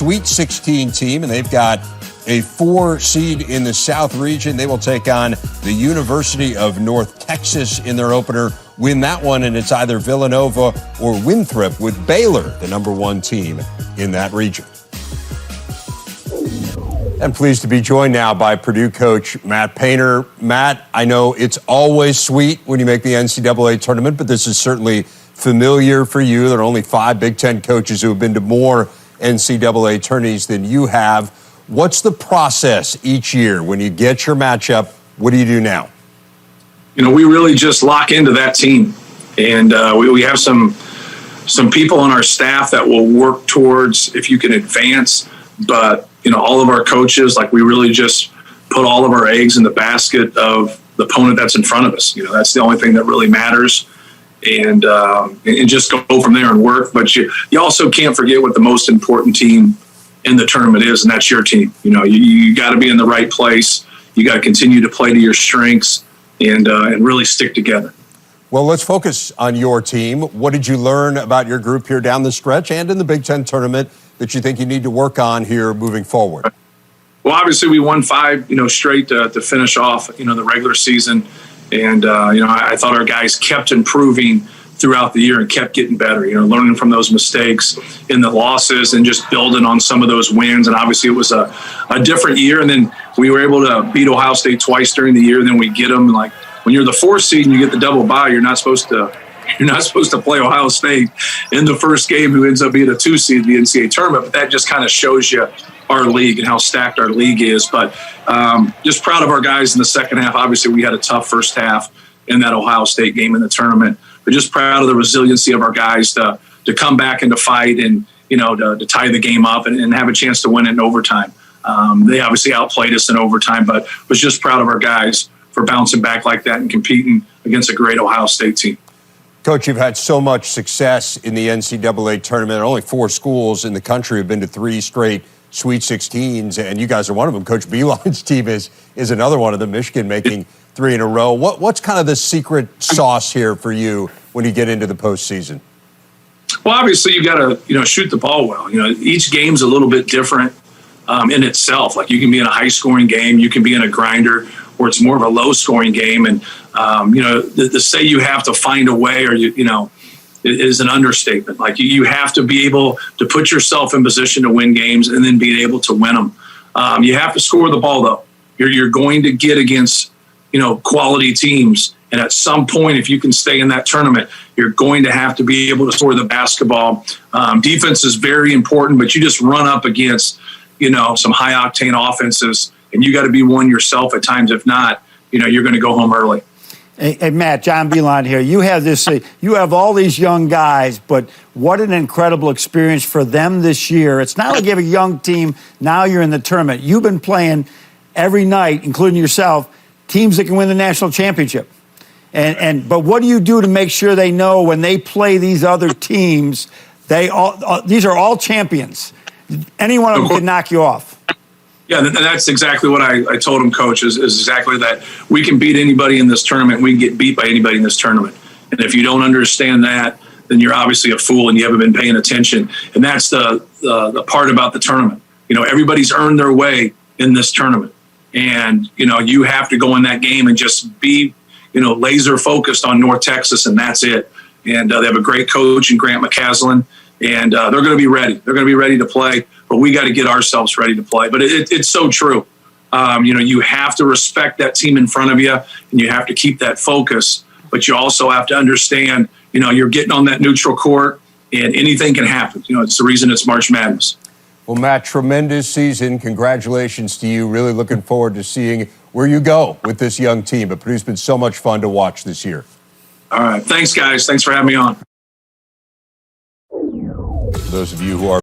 Sweet 16 team, and they've got a 4 seed in the South region. They will take on the University of North Texas in their opener, win that one, and it's either Villanova or Winthrop, with Baylor, the number 1 team in that region. I'm pleased to be joined now by Purdue coach Matt Painter. Matt, I know it's always sweet when you make the NCAA tournament, but this is certainly familiar for you. There are only 5 Big Ten coaches who have been to more NCAA tourneys than you have. What's the process each year when you get your matchup? What do you do now? You know, we really just lock into that team, and we have some people on our staff that will work towards if you can advance. But you know, all of our coaches, like, we really just put all of our eggs in the basket of the opponent that's in front of us. You know, that's the only thing that really matters. And just go from there and work. But you also can't forget what the most important team in the tournament is, and that's your team. You know, you got to be in the right place. You got to continue to play to your strengths and really stick together. Well, let's focus on your team. What did you learn about your group here down the stretch and in the Big Ten tournament that you think you need to work on here moving forward? Well, obviously we won 5, straight to finish off, the regular season. And, I thought our guys kept improving throughout the year and kept getting better, learning from those mistakes in the losses and just building on some of those wins. And obviously it was a different year. And then we were able to beat Ohio State twice during the year. Then we get them, like, when you're the 4th seed and you get the double bye, you're not supposed to play Ohio State in the first game, who ends up being a 2 seed in the NCAA tournament. But that just kind of shows you our league and how stacked our league is. But just proud of our guys in the second half. Obviously, we had a tough first half in that Ohio State game in the tournament. But just proud of the resiliency of our guys to come back and to fight and, to tie the game up and have a chance to win it in overtime. They obviously outplayed us in overtime, but was just proud of our guys for bouncing back like that and competing against a great Ohio State team. Coach, you've had so much success in the NCAA tournament. There are only 4 schools in the country have been to 3 straight Sweet 16s, and you guys are one of them. Coach Beilein's team is another one of them, Michigan making 3 in a row. What's kind of the secret sauce here for you when you get into the postseason? Well, obviously you got to, shoot the ball well. Each game's a little bit different in itself. Like, you can be in a high-scoring game, you can be in a grinder, or it's more of a low-scoring game. And, to say you have to find a way or, is an understatement. Like, you have to be able to put yourself in position to win games and then being able to win them. You have to score the ball, though. You're going to get against, quality teams. And at some point, if you can stay in that tournament, you're going to have to be able to score the basketball. Defense is very important, but you just run up against, some high-octane offenses, and you got to be one yourself at times. If not, you're going to go home early. Hey, Matt, John Beilein here. You have this. You have all these young guys, but what an incredible experience for them this year. It's not like you have a young team. Now you're in the tournament. You've been playing every night, including yourself, teams that can win the national championship. But what do you do to make sure they know when they play these other teams, these are all champions. Any one of them can knock you off. Yeah, and that's exactly what I told him, Coach, is exactly that. We can beat anybody in this tournament. We can get beat by anybody in this tournament. And if you don't understand that, then you're obviously a fool and you haven't been paying attention. And that's the part about the tournament. Everybody's earned their way in this tournament. And, you have to go in that game and just be, laser focused on North Texas, and that's it. And they have a great coach in Grant McCaslin, and they're going to be ready. They're going to be ready to play. But we got to get ourselves ready to play. But it's so true. You have to respect that team in front of you, and you have to keep that focus. But you also have to understand, you're getting on that neutral court, and anything can happen. It's the reason it's March Madness. Well, Matt, tremendous season. Congratulations to you. Really looking forward to seeing where you go with this young team. But Purdue's been so much fun to watch this year. All right. Thanks, guys. Thanks for having me on. For those of you who are